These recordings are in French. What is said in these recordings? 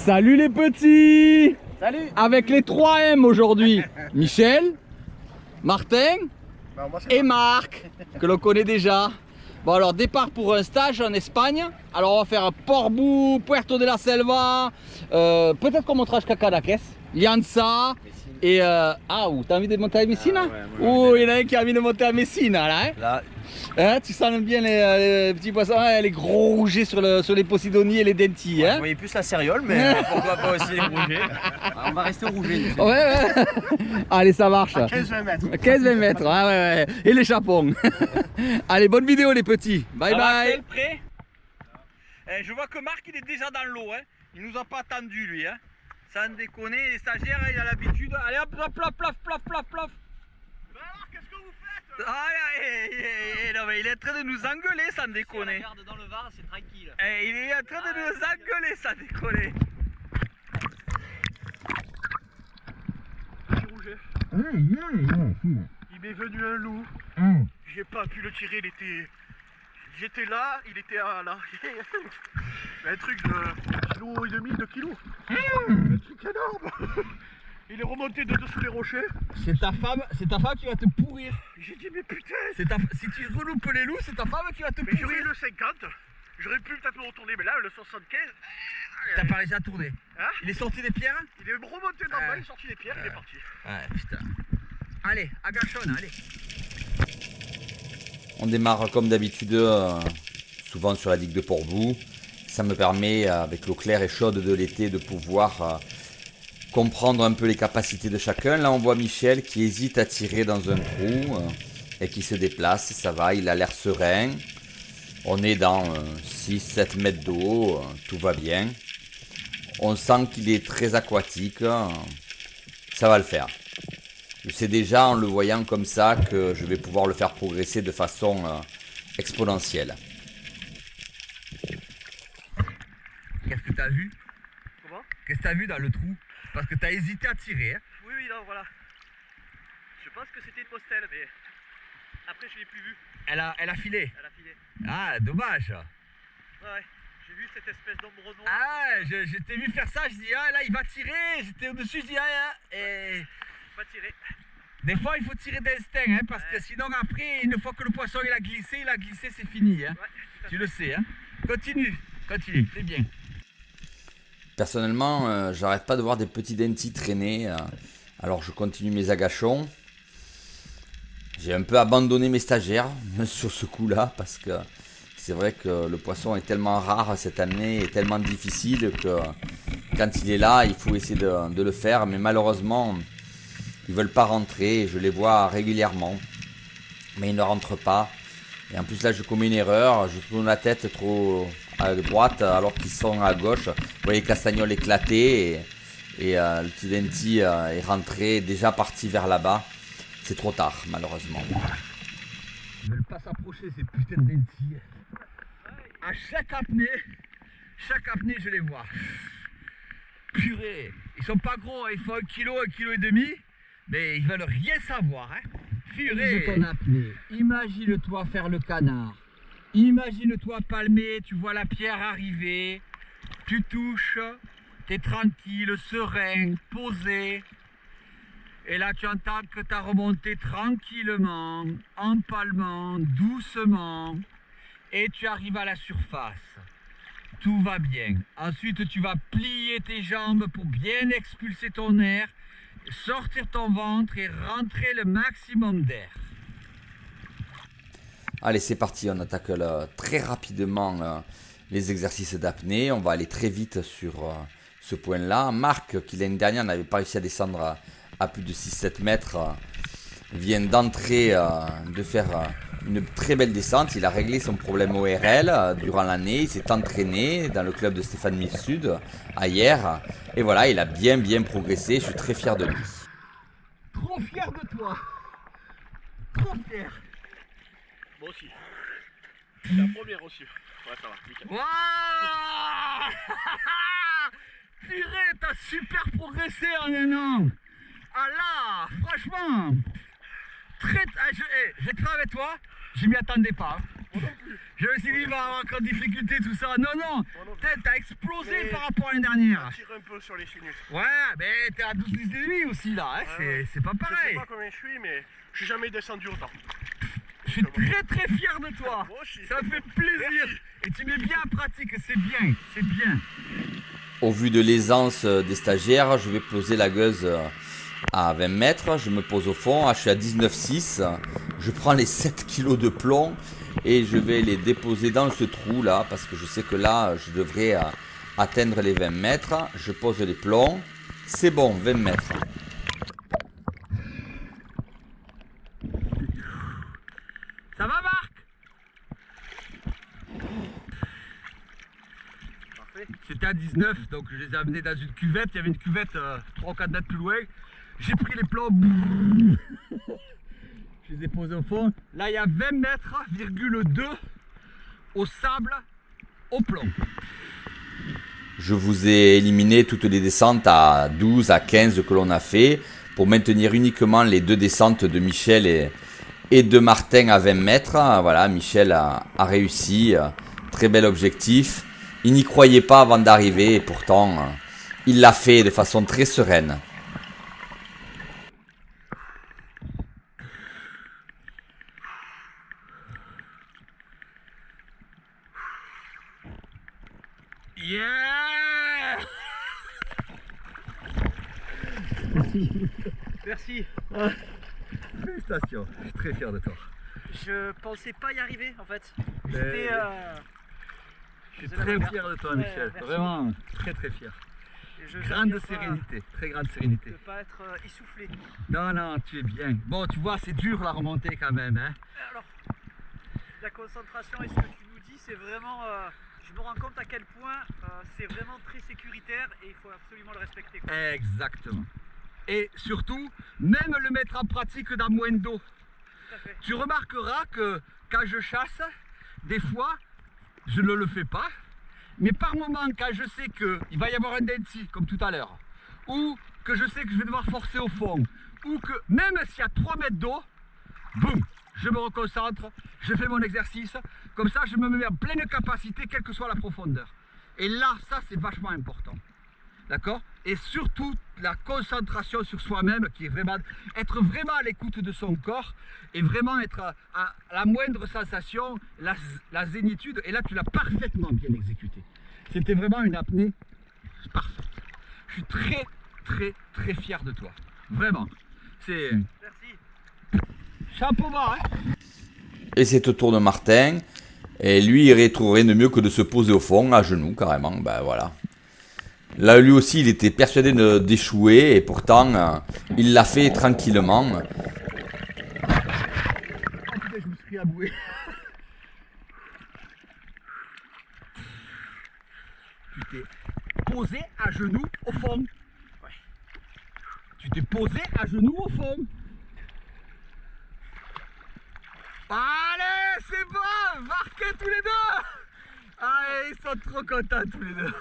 Salut les petits. Salut. Avec les 3M aujourd'hui. Michel, Martin et Marc, que l'on connaît déjà. Bon alors départ pour un stage en Espagne. Alors on va faire Portbou, Puerto de la Selva, peut-être qu'on montera jusqu'à Cadaqués, Llança et ou t'as envie de monter à Messina? Il y en a un qui a envie de monter à Messina là, hein? Tu sens bien les petits poissons, les gros rougets sur les Posidonies et les Dentis. Vous voyez plus la céréole, mais pourquoi pas aussi les rougets. On va rester au rouget. Ouais. Allez, ça marche. 15-20 mètres. 15-20 mètres, ouais. Et les chapons. Allez, bonne vidéo les petits. Bye bye. Prêt je vois que Marc il est déjà dans l'eau. Hein. Il nous a pas attendu lui. Hein. Sans déconner, les stagiaires, il a l'habitude. Allez hop, plaf. Mais alors, qu'est-ce que vous faites? Non mais il est en train de nous engueuler sans déconner. Regarde dans le Var, c'est tranquille. Il est en train de nous engueuler sans déconner. Petit rouget. Il m'est venu un loup. J'ai pas pu le tirer, j'étais là, il était là. Un truc de kilo et demi, 2 kilos. Un truc énorme. Il est remonté de dessous les rochers. C'est ta femme qui va te pourrir. J'ai dit mais putain. Si tu reloupes les loups, c'est ta femme qui va te Mais pourrir. j'aurais eu le 50. J'aurais pu peut-être me retourner, mais là le 75. T'as pas réussi à tourner. Hein? Il est sorti des pierres? Il est remonté dans le bas, il est sorti des pierres, il est parti. Ouais, putain. Allez, agachonne, allez. On démarre comme d'habitude, souvent sur la digue de Portbou. Ça me permet, avec l'eau claire et chaude de l'été, de pouvoir comprendre un peu les capacités de chacun. Là, on voit Michel qui hésite à tirer dans un trou et qui se déplace. Ça va, il a l'air serein. On est dans 6-7 mètres d'eau, tout va bien. On sent qu'il est très aquatique. Ça va le faire. Je sais déjà en le voyant comme ça que je vais pouvoir le faire progresser de façon exponentielle. Qu'est-ce que t'as vu? Comment? Qu'est-ce que t'as vu dans le trou? Parce que t'as hésité à tirer. Hein? Oui, non, voilà. Je pense que c'était une postelle, mais après je l'ai plus vue. Elle a filé. Elle a filé. Ah, dommage. Ouais, j'ai vu cette espèce d'ombre noire. Ah, je t'ai vu faire ça, je dis, là, il va tirer. J'étais au-dessus, je dis, et... Pas tiré. Des fois, il faut tirer d'instinct, hein, parce que sinon, après, une fois que le poisson il a glissé, c'est fini. Hein. Ouais, tu le sais. Hein. Continue, c'est bien. Personnellement, j'arrête pas de voir des petits dentis traîner. Alors je continue mes agachons. J'ai un peu abandonné mes stagiaires sur ce coup-là, parce que c'est vrai que le poisson est tellement rare cette année et tellement difficile que quand il est là, il faut essayer de le faire. Mais malheureusement, ils veulent pas rentrer. Je les vois régulièrement, mais ils ne rentrent pas. Et en plus là, je commets une erreur. Je tourne la tête trop à droite alors qu'ils sont à gauche. Vous voyez le castagnol éclater et le petit denti est rentré, déjà parti vers là-bas. C'est trop tard, malheureusement. Ils veulent pas s'approcher, ces putains de dentis. À chaque apnée, je les vois. Purée, ils sont pas gros, ils font 1 kilo, 1,5 kg, mais ils veulent rien savoir. Hein. Purée. Ton apnée. Imagine-toi faire le canard. Imagine-toi palmer, tu vois la pierre arriver, tu touches, t'es tranquille, serein, posé. Et là, tu entends que tu as remonté tranquillement, en palmant, doucement, et tu arrives à la surface. Tout va bien. Ensuite, tu vas plier tes jambes pour bien expulser ton air, sortir ton ventre et rentrer le maximum d'air. Allez, c'est parti, on attaque très rapidement les exercices d'apnée. On va aller très vite sur ce point-là. Marc, qui l'année dernière n'avait pas réussi à descendre à plus de 6-7 mètres, vient d'entrer, de faire une très belle descente. Il a réglé son problème ORL durant l'année. Il s'est entraîné dans le club de Stéphane Mille Sud hier. Et voilà, il a bien progressé. Je suis très fier de lui. Trop fier de toi. Trop fier. Moi aussi. C'est la première aussi. Ouais, ça va, nickel. Waouh. Purée, t'as super progressé en 1 an. Ah là, franchement, je vais être avec toi, je m'y attendais pas. Je me suis dit, il va avoir encore de difficulté tout ça. Non, non, t'as explosé Mais- par rapport à l'année dernière. Tire un peu sur les sinus. Ouais, mais t'es à 12,5 aussi là, hein. C'est pas Je sais pareil. pas combien je suis, mais je suis jamais descendu autant. Je suis très très fier de toi. Moi aussi. Ça me fait plaisir. Et tu mets bien en pratique, c'est bien, c'est bien. Au vu de l'aisance des stagiaires, je vais poser la gueuse à 20 mètres. Je me pose au fond, je suis à 19,6. Je prends les 7 kilos de plomb et je vais les déposer dans ce trou là parce que je sais que là, je devrais atteindre les 20 mètres. Je pose les plombs. C'est bon, 20 mètres. Ça va, Marc? Parfait. C'était à 19, donc je les ai amenés dans une cuvette. Il y avait une cuvette 3 ou 4 mètres plus loin. J'ai pris les plombs. Je les ai posés au fond. Là, il y a 20 mètres,2 au sable, au plomb. Je vous ai éliminé toutes les descentes à 12, à 15 que l'on a fait pour maintenir uniquement les deux descentes de Michel et de Martin à 20 mètres. Voilà, Michel a réussi. Très bel objectif. Il n'y croyait pas avant d'arriver et pourtant, il l'a fait de façon très sereine. Yeah! Merci. Félicitations, je suis très fier de toi. Je pensais pas y arriver en fait. Mais- J'étais. Je suis très fier de toi, Ouais, Michel. merci. Vraiment, très très fier. Je Grande savais pas sérénité, très grande sérénité. De pas être essoufflé. Non, non, tu es bien. Bon, tu vois, c'est dur la remontée quand même, hein. Alors, la concentration et ce que tu nous dis, c'est vraiment. Je me rends compte à quel point c'est vraiment très sécuritaire et il faut absolument le respecter, quoi. Exactement. Et surtout, même le mettre en pratique dans moins d'eau. Tout à fait. Tu remarqueras que quand je chasse, des fois, je ne le fais pas. Mais par moment, quand je sais qu'il va y avoir un denti, comme tout à l'heure, ou que je sais que je vais devoir forcer au fond, ou que même s'il y a 3 mètres d'eau, boum, je me reconcentre, je fais mon exercice, comme ça je me mets en pleine capacité, quelle que soit la profondeur. Et là, ça c'est vachement important. D'accord? Et surtout la concentration sur soi-même, qui est vraiment être vraiment à l'écoute de son corps et vraiment être à la moindre sensation, la zénitude. Et là, tu l'as parfaitement bien exécuté. C'était vraiment une apnée parfaite. Je suis très, très, très fier de toi. Vraiment. C'est Merci. chapeau bas, hein? Et c'est au tour de Martin. Et lui, il trouverait de mieux que de se poser au fond, à genoux carrément. Ben voilà. Là, lui aussi, il était persuadé d'échouer et pourtant, il l'a fait tranquillement. Oh putain, je me suis aboué. Tu t'es posé à genoux au fond. Ouais. Tu t'es posé à genoux au fond. Allez, c'est bon, marquez tous les deux. Allez, ils sont trop contents tous les deux.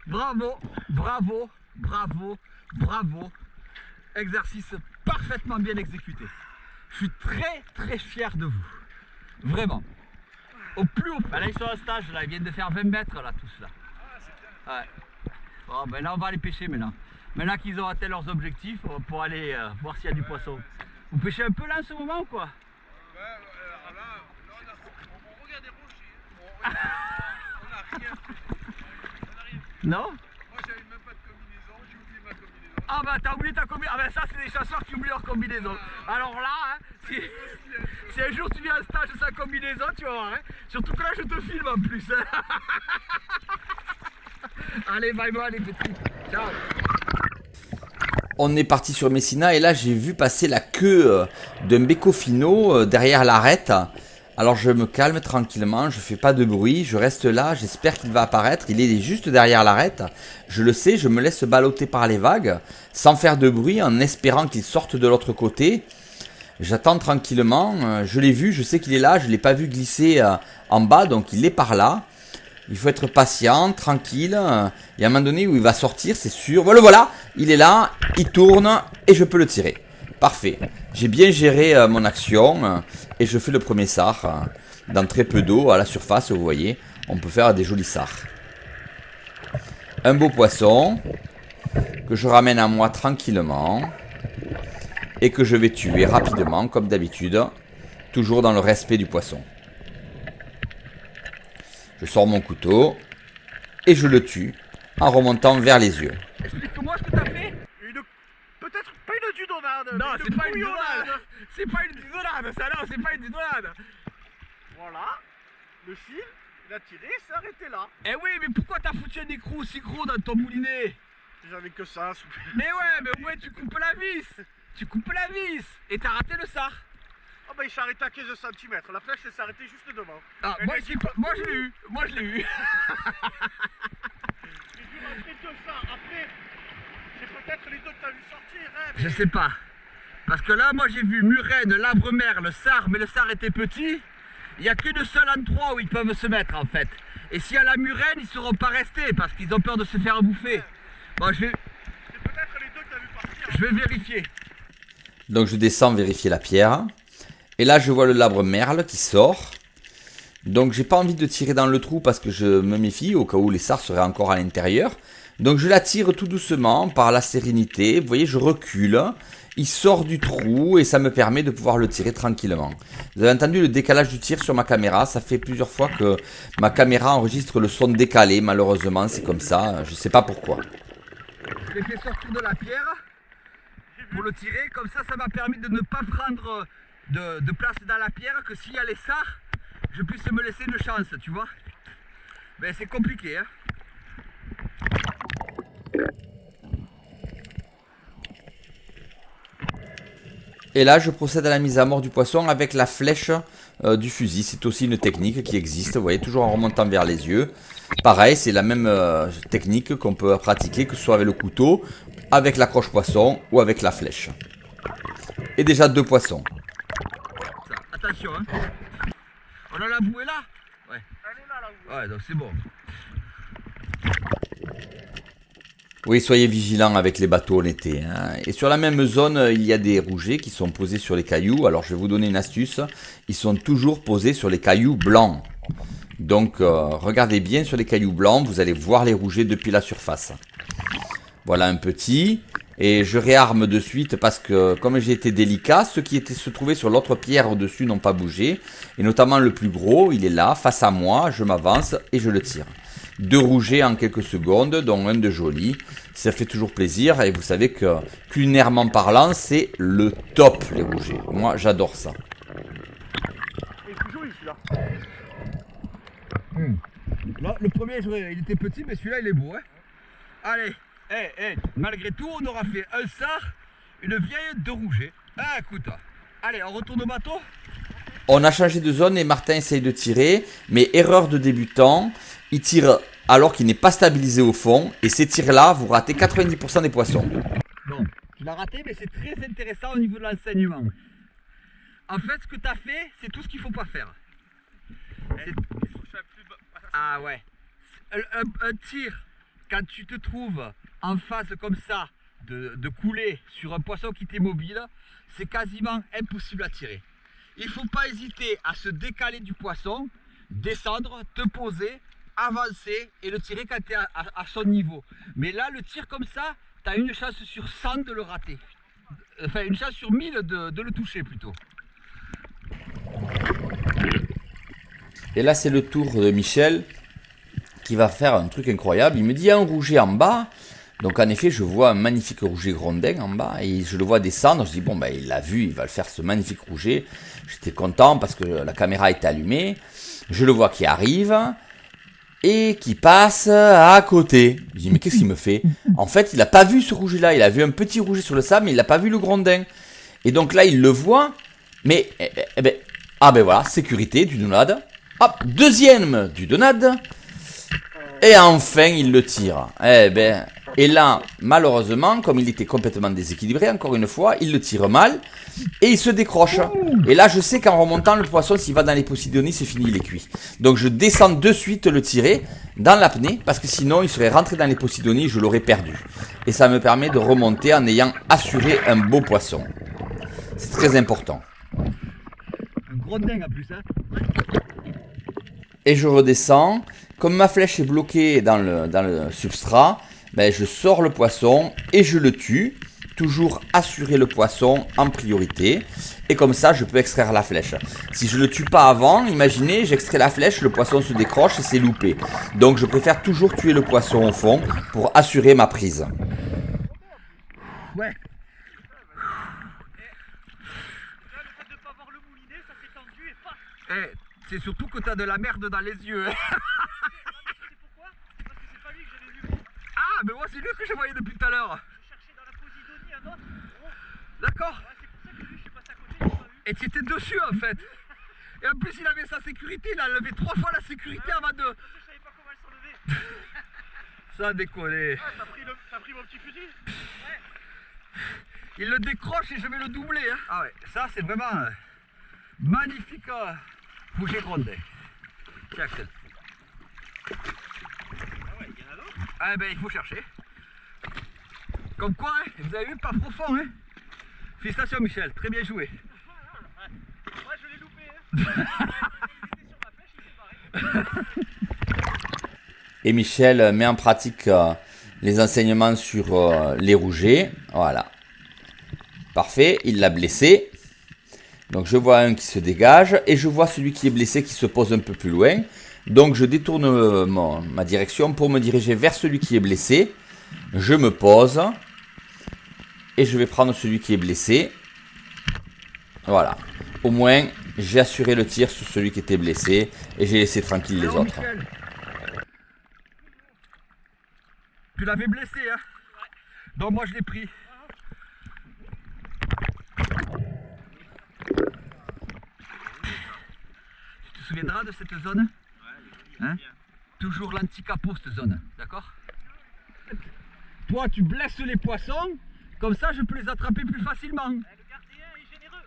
Bravo, bravo, bravo, bravo. Exercice parfaitement bien exécuté. Je suis très très fier de vous. Vraiment. Au plus haut. Là, ils sont en stage, là. Ils viennent de faire 20 mètres, là, tous, là. Ouais. Bon, ben là, on va aller pêcher maintenant. Maintenant qu'ils ont atteint leurs objectifs, pour aller voir s'il y a du poisson. Vous pêchez un peu là en ce moment ou quoi? Ouais, là, on regarde des rochers. On n'a rien fait. Non? Moi, j'avais même pas de combinaison, j'ai oublié ma combinaison. Ah bah t'as oublié ta combinaison. Ah bah ça c'est des chasseurs qui oublient leur combinaison. Alors là, hein, si un jour tu viens à un stage sans combinaison, tu vas voir. Hein. Surtout que là je te filme en plus. Hein. Allez, bye bye les petits. Ciao. On est parti sur Messina et là j'ai vu passer la queue d'un bécofino derrière l'arête. Alors je me calme tranquillement, je fais pas de bruit, je reste là, j'espère qu'il va apparaître. Il est juste derrière l'arête, je le sais, je me laisse balloter par les vagues, sans faire de bruit, en espérant qu'il sorte de l'autre côté. J'attends tranquillement, je l'ai vu, je sais qu'il est là, je ne l'ai pas vu glisser en bas, donc il est par là. Il faut être patient, tranquille, il y a un moment donné où il va sortir, c'est sûr. Voilà, il est là, il tourne et je peux le tirer. parfait. J'ai bien géré mon action et je fais le premier sard. Dans très peu d'eau, à la surface, vous voyez, on peut faire des jolis sards. Un beau poisson que je ramène à moi tranquillement et que je vais tuer rapidement, comme d'habitude, toujours dans le respect du poisson. Je sors mon couteau et je le tue en remontant vers les yeux. Explique-moi ce que t'as fait. Peut-être pas une dudonade. Non, mais c'est pas une couillonnade. dudonade. C'est pas une dudonade, ça non, c'est pas une dudonade. Voilà. Le fil, il a tiré, il s'est arrêté là. Eh oui, mais pourquoi t'as foutu un écrou aussi gros dans ton moulinet? J'avais que ça. Mais ouais, mais au moins tu coupes la vis. Tu coupes la vis. Et t'as raté le sard. Oh bah il s'est arrêté à 15 cm. La flèche elle s'est arrêtée juste devant. Ah, moi je l'ai eu. Moi je l'ai eu. J'ai dû rentrer deux ça. Après, c'est peut-être les deux que t'as vu sortir. Hein, mais... Je sais pas. Parce que là, moi j'ai vu Murène, Lavremerle, Sard, mais le Sard était petit. Il n'y a qu'une seule endroit où ils peuvent se mettre en fait. Et s'il y a la Murène, ils ne seront pas restés parce qu'ils ont peur de se faire bouffer. Bon, c'est peut-être les deux que t'as vu partir. je vais vérifier. Donc je descends vérifier la pierre. Et là je vois le Lavremerle qui sort. Donc j'ai pas envie de tirer dans le trou parce que je me méfie au cas où les sards seraient encore à l'intérieur. Donc je la tire tout doucement par la sérénité. Vous voyez, je recule. Il sort du trou et ça me permet de pouvoir le tirer tranquillement. Vous avez entendu le décalage du tir sur ma caméra. Ça fait plusieurs fois que ma caméra enregistre le son décalé. Malheureusement, c'est comme ça. Je sais pas pourquoi. Je l'ai fait sortir de la pierre pour le tirer. Comme ça, ça m'a permis de ne pas prendre de place dans la pierre. Que s'il y a les sards, je puisse me laisser une chance, tu vois. Mais c'est compliqué, hein. Et là, je procède à la mise à mort du poisson avec la flèche du fusil. C'est aussi une technique qui existe, vous voyez, toujours en remontant vers les yeux. Pareil, c'est la même technique qu'on peut pratiquer, que ce soit avec le couteau, avec la croche poisson ou avec la flèche. Et déjà 2 poissons. Ça, attention, hein. On a la bouée là? Ouais. Elle est là, la bouée. Ouais, donc c'est bon. Oui, soyez vigilants avec les bateaux en été. Hein. Et sur la même zone, il y a des rougets qui sont posés sur les cailloux. Alors, je vais vous donner une astuce. Ils sont toujours posés sur les cailloux blancs. Donc, regardez bien sur les cailloux blancs. Vous allez voir les rougets depuis la surface. Voilà un petit. Et je réarme de suite parce que, comme j'ai été délicat, ceux qui se trouvaient sur l'autre pierre au-dessus n'ont pas bougé. Et notamment le plus gros, il est là, face à moi. Je m'avance et je le tire. 2 rougets en quelques secondes, dont un de joli. Ça fait toujours plaisir. Et vous savez que, culinairement parlant, c'est le top, les rougets. Moi, j'adore ça. Il est plus joli celui-là. Là, le premier, il était petit, mais celui-là, il est beau, hein. Allez, malgré tout, on aura fait un sard, une vieille, 2 rougets. Ah, écoute, allez, on retourne au bateau. On a changé de zone et Martin essaye de tirer, mais erreur de débutant, il tire alors qu'il n'est pas stabilisé au fond, et ces tirs-là, vous ratez 90% des poissons. Bon, tu l'as raté, mais c'est très intéressant au niveau de l'enseignement. En fait, ce que tu as fait, c'est tout ce qu'il ne faut pas faire. Ah ouais. Un tir, quand tu te trouves en face comme ça, de couler sur un poisson qui t'est mobile, c'est quasiment impossible à tirer. Il ne faut pas hésiter à se décaler du poisson, descendre, te poser, avancer et le tirer quand tu es à son niveau. Mais là, le tir comme ça, tu as une chance sur 100 de le rater. Enfin, une chance sur 1000 de le toucher plutôt. Et là, c'est le tour de Michel qui va faire un truc incroyable. Il me dit, il y a un rouget en bas. Donc en effet, je vois un magnifique rouget grondin en bas et je le vois descendre. Je dis, bon, ben, il l'a vu, il va le faire ce magnifique rouget. J'étais content parce que la caméra était allumée. Je le vois qui arrive et qui passe à côté. Je dis, mais qu'est-ce qu'il me fait? En fait, il n'a pas vu ce rouget-là. Il a vu un petit rouget sur le sable, mais il n'a pas vu le grondin. Et donc là, il le voit. Mais, ah ben voilà, sécurité, du donade. Hop, deuxième du donade. Et enfin, il le tire. Et là, malheureusement, comme il était complètement déséquilibré, encore une fois, il le tire mal et il se décroche. Et là, je sais qu'en remontant, le poisson, s'il va dans les Posidonies, c'est fini, il est cuit. Donc, je descends de suite le tirer dans l'apnée parce que sinon, il serait rentré dans les Posidonies et je l'aurais perdu. Et ça me permet de remonter en ayant assuré un beau poisson. C'est très important. Un gros dingue en plus, hein. Et je redescends. Comme ma flèche est bloquée dans le substrat, ben je sors le poisson et je le tue. Toujours assurer le poisson en priorité. Et comme ça, je peux extraire la flèche. Si je ne le tue pas avant, imaginez, j'extrais la flèche, le poisson se décroche et c'est loupé. Donc je préfère toujours tuer le poisson au fond pour assurer ma prise. Ouais. Eh, c'est surtout que t'as de la merde dans les yeux. Hein. Ah, mais moi c'est lui que je voyais depuis tout à l'heure. D'accord. Et tu étais dessus en fait. Et en plus il avait sa sécurité, il a levé 3 fois la sécurité avant de... Je savais pas comment elle s'enlevait. Ça a décollé. T'as pris mon petit fusil? Il le décroche et je vais le doubler. Hein. Ah ouais, ça c'est vraiment magnifique bouger grondé. Tiens Axel. Ah ouais, il y en a d'autres? Ah ben il faut chercher. Comme quoi, hein, vous avez vu, pas profond. Hein. Félicitations Michel, très bien joué. Ouais, je l'ai loupé. Hein. Il était sur ma flèche, il s'est barré. Et Michel met en pratique les enseignements sur les rougets. Voilà. Parfait, il l'a blessé. Donc je vois un qui se dégage et je vois celui qui est blessé qui se pose un peu plus loin. Donc je détourne ma direction pour me diriger vers celui qui est blessé. Je me pose et je vais prendre celui qui est blessé. Voilà. Au moins, j'ai assuré le tir sur celui qui était blessé et j'ai laissé tranquille les autres. Michel, tu l'avais blessé, hein? Donc moi je l'ai pris. Tu te souviendras de cette zone? Hein? Toujours l'anti-capot cette zone, d'accord? Toi tu blesses les poissons, comme ça je peux les attraper plus facilement. Le gardien est généreux.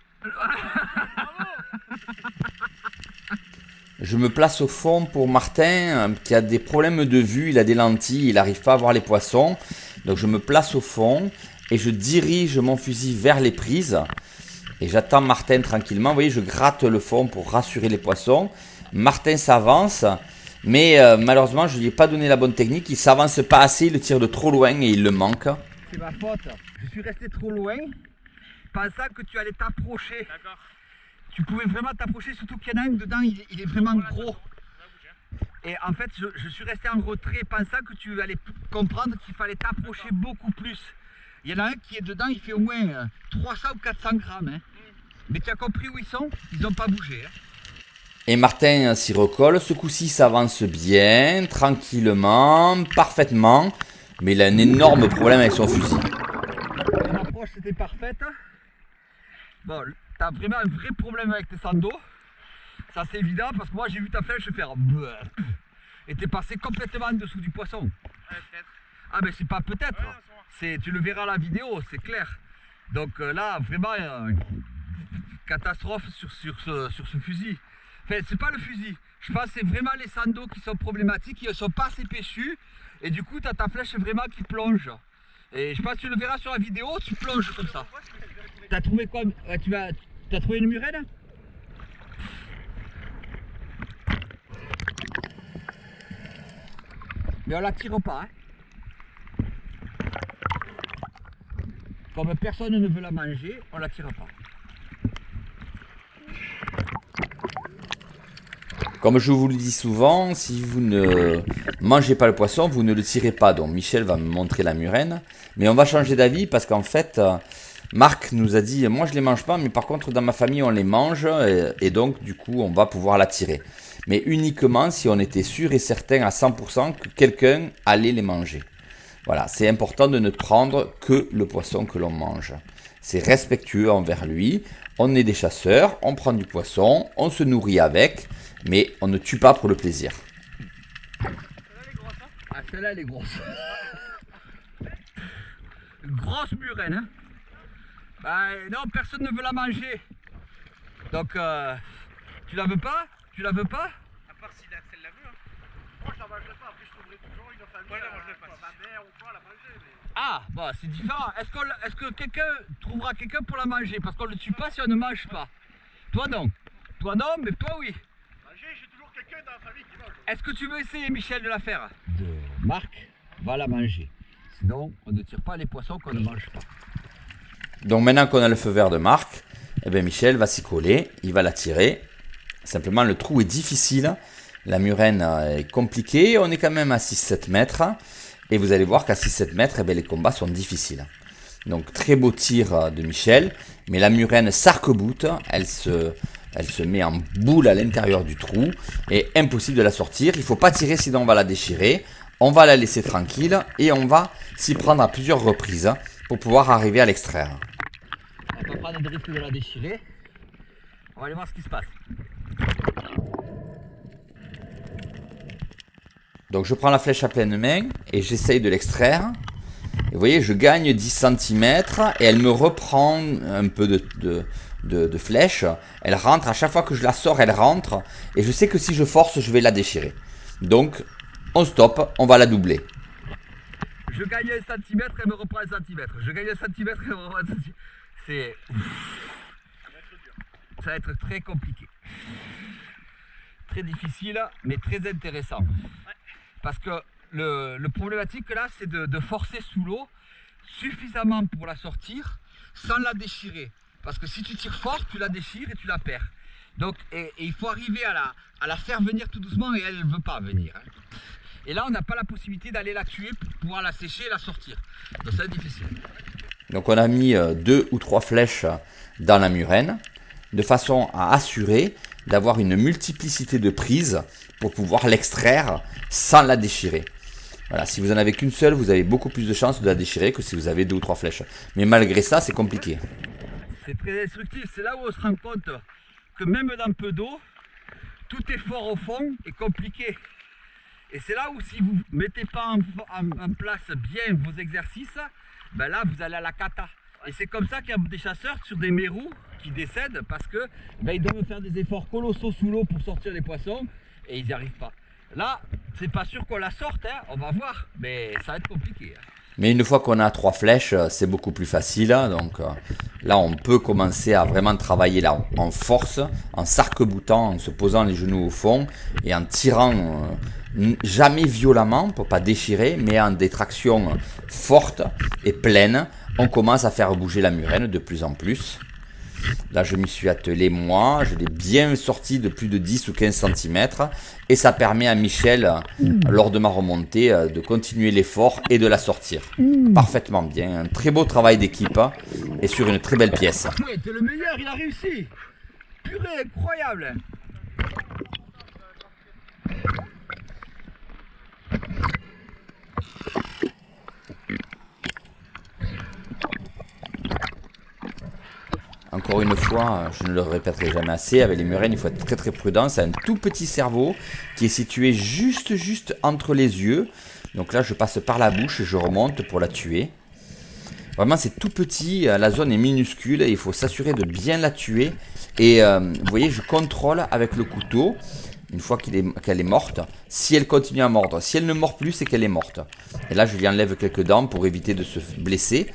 Je me place au fond pour Martin qui a des problèmes de vue, il a des lentilles, il n'arrive pas à voir les poissons. Donc je me place au fond et je dirige mon fusil vers les prises. Et j'attends Martin tranquillement. Vous voyez, je gratte le fond pour rassurer les poissons. Martin s'avance, mais malheureusement je ne lui ai pas donné la bonne technique. Il ne s'avance pas assez, il tire de trop loin et il le manque. C'est ma faute. Je suis resté trop loin, pensant que tu allais t'approcher. D'accord. Tu pouvais vraiment t'approcher, surtout qu'il y en a un dedans, il est vraiment gros. Et en fait, je suis resté en retrait, pensant que tu allais comprendre qu'il fallait t'approcher beaucoup plus. Il y en a un qui est dedans, il fait au moins 300 ou 400 grammes. Hein. Mais tu as compris où ils sont? Ils n'ont pas bougé. Hein. Et Martin s'y recolle. Ce coup-ci, s'avance bien, tranquillement, parfaitement. Mais il a un énorme problème avec son fusil. Ton approche, c'était parfaite. Bon, tu as vraiment un vrai problème avec tes sandos. Ça, c'est évident, parce que moi, j'ai vu ta flèche faire... Et t'es passé complètement en dessous du poisson. Ouais, peut-être. Ah, mais c'est pas peut-être. Ouais, Tu le verras à la vidéo, c'est clair. Donc là, vraiment, catastrophe sur ce fusil. Enfin, c'est pas le fusil. Je pense que c'est vraiment les sandos qui sont problématiques, ils ne sont pas assez péchus. Et du coup, tu as ta flèche vraiment qui plonge. Et je pense que tu le verras sur la vidéo, tu plonges comme ça. T'as trouvé quoi? T'as trouvé une murène? Mais on la tire pas. Hein. Comme personne ne veut la manger, on la tire pas. Comme je vous le dis souvent, si vous ne mangez pas le poisson, vous ne le tirez pas. Donc Michel va me montrer la murène. Mais on va changer d'avis parce qu'en fait, Marc nous a dit, moi je les mange pas, mais par contre dans ma famille on les mange. Et donc du coup on va pouvoir la tirer. Mais uniquement si on était sûr et certain à 100% que quelqu'un allait les manger. Voilà, c'est important de ne prendre que le poisson que l'on mange. C'est respectueux envers lui. On est des chasseurs, on prend du poisson, on se nourrit avec, mais on ne tue pas pour le plaisir. Ah, celle-là elle est grosse. Grosse murène. Hein. Bah, non, personne ne veut la manger. Donc, tu la veux pas? Tu la veux pas? À part si Axel la veut. Hein. Moi, je la mangerai pas. Après, je trouverai toujours une famille. Ouais, la mangerai pas. Ma mère ou quoi, la manger. Mais... Ah, bon, c'est différent. Est-ce que quelqu'un trouvera quelqu'un pour la manger? Parce qu'on ne le tue pas si on ne mange pas. Toi non. Toi non, mais toi oui. Manger, j'ai toujours quelqu'un dans la famille qui mange. Est-ce que tu veux essayer, Michel, de la faire? Marc va la manger. Sinon, on ne tire pas les poissons qu'on ne mange pas. Donc maintenant qu'on a le feu vert de Marc, eh bien Michel va s'y coller, il va la tirer. Simplement le trou est difficile, la murène est compliquée, on est quand même à 6-7 mètres. Et vous allez voir qu'à 6-7 mètres, eh bien, les combats sont difficiles. Donc très beau tir de Michel, mais la murène s'arc-boute, elle se met en boule à l'intérieur du trou, et impossible de la sortir. Il ne faut pas tirer sinon on va la déchirer. On va la laisser tranquille et on va s'y prendre à plusieurs reprises pour pouvoir arriver à l'extraire. On va prendre le risque de la déchirer. On va aller voir ce qui se passe. Donc je prends la flèche à pleine main et j'essaye de l'extraire. Et vous voyez, je gagne 10 cm et elle me reprend un peu de flèche. Elle rentre, à chaque fois que je la sors, elle rentre. Et je sais que si je force, je vais la déchirer. Donc, on stoppe, on va la doubler. Je gagne 1 cm, elle me reprend 1 cm. Je gagne 1 cm, elle me reprend 1 cm. C'est... Ça va être très compliqué. Très difficile, mais très intéressant. Parce que le problématique là, c'est de forcer sous l'eau suffisamment pour la sortir sans la déchirer. Parce que si tu tires fort, tu la déchires et tu la perds. Donc, et il faut arriver à la faire venir tout doucement et elle ne veut pas venir. Hein. Et là, on n'a pas la possibilité d'aller la tuer pour pouvoir la sécher et la sortir. Donc ça va être difficile. Donc on a mis 2 ou 3 flèches dans la murène de façon à assurer d'avoir une multiplicité de prises pour pouvoir l'extraire sans la déchirer. Voilà, si vous en avez qu'une seule, vous avez beaucoup plus de chances de la déchirer que si vous avez 2 ou 3 flèches. Mais malgré ça, c'est compliqué. C'est très instructif, c'est là où on se rend compte que même dans peu d'eau, tout effort au fond est compliqué. Et c'est là où si vous ne mettez pas en place bien vos exercices, ben là vous allez à la cata. Et c'est comme ça qu'il y a des chasseurs sur des mérous qui décèdent parce que ben, ils doivent faire des efforts colossaux sous l'eau pour sortir les poissons et ils n'y arrivent pas. Là, c'est pas sûr qu'on la sorte, hein, on va voir, mais ça va être compliqué. Hein. Mais une fois qu'on a 3 flèches, c'est beaucoup plus facile. Donc là, on peut commencer à vraiment travailler là, en force, en s'arc-boutant, en se posant les genoux au fond et en tirant jamais violemment pour pas déchirer, mais en des tractions fortes et pleines. On commence à faire bouger la murène de plus en plus. Là, je m'y suis attelé moi, je l'ai bien sorti de plus de 10 ou 15 cm et ça permet à Michel, lors de ma remontée, de continuer l'effort et de la sortir. Parfaitement bien, un très beau travail d'équipe et sur une très belle pièce. Ouais, t'es le meilleur, il a réussi. Purée, incroyable. Encore une fois, je ne le répéterai jamais assez, avec les murènes, il faut être très très prudent. C'est un tout petit cerveau qui est situé juste entre les yeux. Donc là, je passe par la bouche et je remonte pour la tuer. Vraiment, c'est tout petit, la zone est minuscule, il faut s'assurer de bien la tuer. Et vous voyez, je contrôle avec le couteau, une fois qu'elle est morte, si elle continue à mordre. Si elle ne mord plus, c'est qu'elle est morte. Et là, je lui enlève quelques dents pour éviter de se blesser.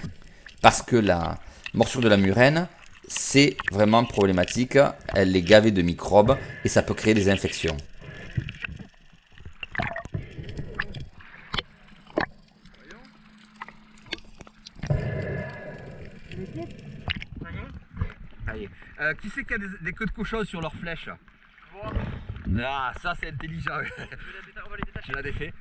Parce que la morsure de la murène, c'est vraiment problématique, elle est gavée de microbes et ça peut créer des infections. Qui c'est qui a des queues de cochon sur leurs flèches? Ah, ça c'est intelligent. Tu l'as défait.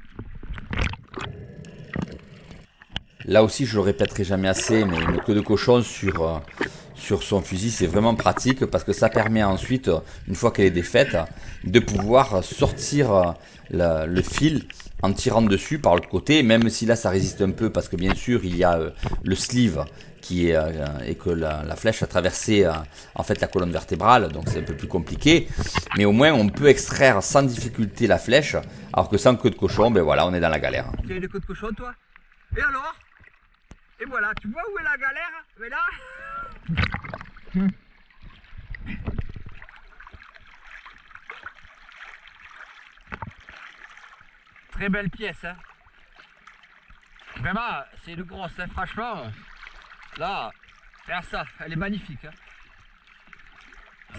Là aussi, je le répéterai jamais assez, mais une queue de cochon sur son fusil, c'est vraiment pratique parce que ça permet ensuite, une fois qu'elle est défaite, de pouvoir sortir le fil en tirant dessus par l'autre côté, même si là ça résiste un peu parce que bien sûr il y a le sleeve qui est et que la flèche a traversé en fait la colonne vertébrale, donc c'est un peu plus compliqué, mais au moins on peut extraire sans difficulté la flèche, alors que sans queue de cochon, ben voilà, on est dans la galère. Tu as une queue de cochon toi? Et alors? Et voilà, tu vois où est la galère? Mais là, très belle pièce, hein. Vraiment, c'est une grosse, hein, franchement. Là, regarde ça, elle est magnifique. Hein.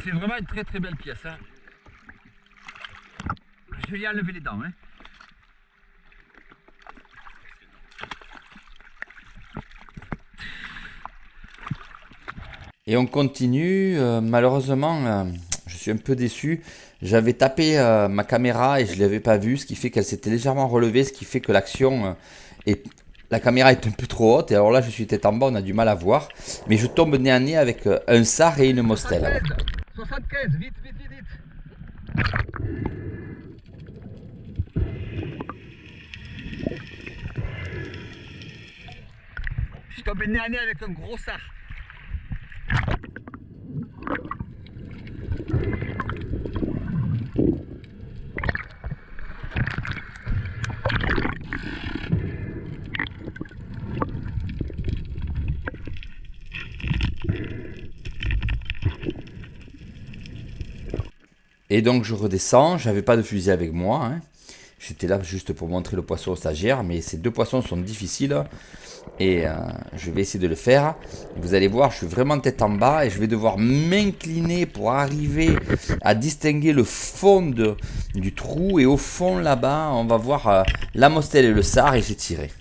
C'est vraiment une très très belle pièce. Hein. Je vais y enlever les dents. Hein. Et on continue. Malheureusement, je suis un peu déçu. J'avais tapé ma caméra et je ne l'avais pas vue, ce qui fait qu'elle s'était légèrement relevée, ce qui fait que l'action la caméra est un peu trop haute. Et alors là, je suis tête en bas, on a du mal à voir. Mais je tombe nez à nez avec un sard et une mostelle. 75, vite, vite, vite, vite. Je tombe nez à nez avec un gros sard. Et donc je redescends, j'avais pas de fusil avec moi, hein. J'étais là juste pour montrer le poisson au stagiaire, mais ces deux poissons sont difficiles et je vais essayer de le faire. Vous allez voir, je suis vraiment tête en bas et je vais devoir m'incliner pour arriver à distinguer le fond du trou, et au fond là-bas, on va voir la mostelle et le sard, et j'ai tiré,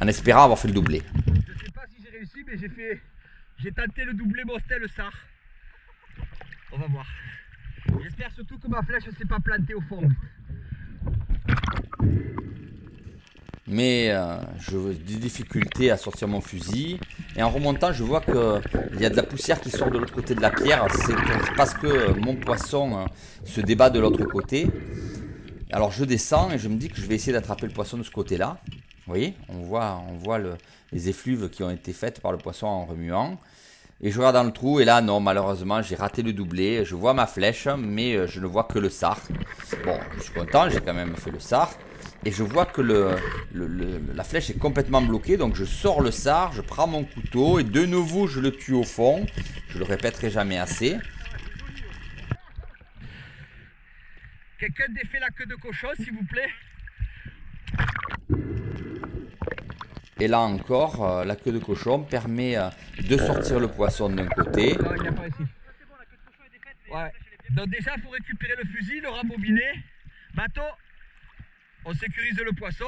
en espérant avoir fait le doublé. Je sais pas si j'ai réussi, mais j'ai tenté le doublé mostelle sard. On va voir. J'espère surtout que ma flèche ne s'est pas plantée au fond. Mais j'ai des difficultés à sortir mon fusil. Et en remontant, je vois qu'il y a de la poussière qui sort de l'autre côté de la pierre. C'est parce que mon poisson se débat de l'autre côté. Alors je descends et je me dis que je vais essayer d'attraper le poisson de ce côté-là. Vous voyez, on voit les effluves qui ont été faites par le poisson en remuant. Et je regarde dans le trou, et là, non, malheureusement, j'ai raté le doublé. Je vois ma flèche, mais je ne vois que le sard. Bon, je suis content, j'ai quand même fait le sard. Et je vois que la flèche est complètement bloquée. Donc je sors le sard, je prends mon couteau, et de nouveau, je le tue au fond. Je le répéterai jamais assez. Quelqu'un défait la queue de cochon, s'il vous plaît. Et là encore, la queue de cochon permet de sortir le poisson d'un côté. Non, il n'y a pas ici. Ouais. Donc déjà, il faut récupérer le fusil, le rembobiner. Bateau, on sécurise le poisson.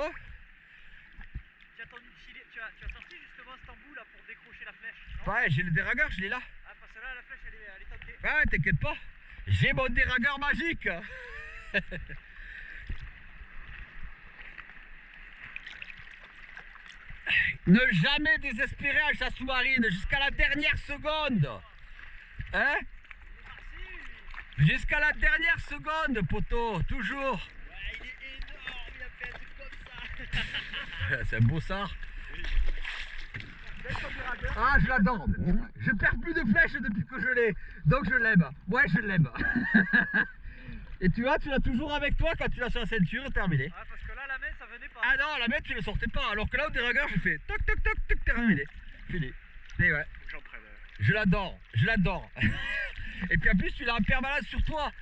Tu as sorti justement cet embout là pour décrocher la flèche, non? Ouais, j'ai le déragueur, je l'ai là. Ah, parce que là, la flèche, elle est tentée. Ouais, t'inquiète pas. J'ai mon déragueur magique. Ne jamais désespérer en chasse sous-marine jusqu'à la dernière seconde. Hein? Jusqu'à la dernière seconde, poteau, toujours. Ouais, il est énorme, il a fait un truc comme ça. C'est un beau sard. Ah, je l'adore. Je perds plus de flèches depuis que je l'ai. Donc je l'aime. Ouais, je l'aime. Et tu vois, tu l'as toujours avec toi quand tu l'as sur la ceinture, terminé. Ah, parce que là, la main, ça venait pas. Ah non, la main, tu ne sortais pas. Alors que là, au déragueur, je fais toc toc toc toc, terminé. Fini. Et ouais. J'entraîne. Je l'adore, je l'adore. Et puis en plus, tu l'as en permanence sur toi.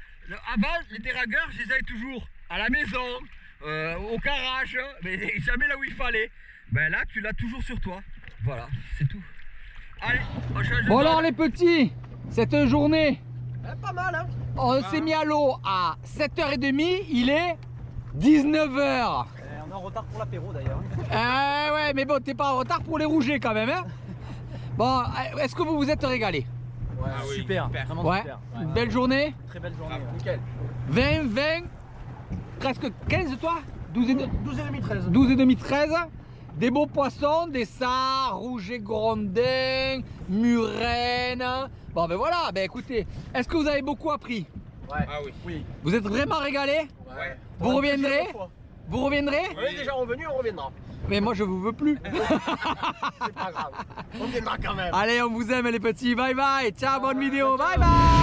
Avant, les déragueurs, je les avais toujours à la maison, au garage, mais jamais là où il fallait. Ben là, tu l'as toujours sur toi. Voilà, c'est tout. Allez, on change de Bon zone. alors les petits, cette journée, Pas mal, hein. on s'est mis à l'eau à 7h30, il est 19h. On est en retard pour l'apéro d'ailleurs. Ouais, mais bon, t'es pas en retard pour les rougets quand même, hein. Bon, est-ce que vous vous êtes régalés? Ouais, super, vraiment Ouais, super. une belle journée. Très belle journée. Nickel. 20, presque 15 toi 12 et 12,5, 13. 12 et demi, 13. Des beaux poissons, des sards, rouget grondin, murène. Bon ben voilà, ben écoutez, est-ce que vous avez beaucoup appris? Ouais. Ah oui. Vous êtes vraiment régalés? Ouais. Vous reviendrez? Vous reviendrez? On est déjà revenu, on reviendra. Mais moi je vous veux plus. C'est pas grave. On viendra quand même. Allez, on vous aime les petits, bye bye, ciao, bonne vidéo, bye bye.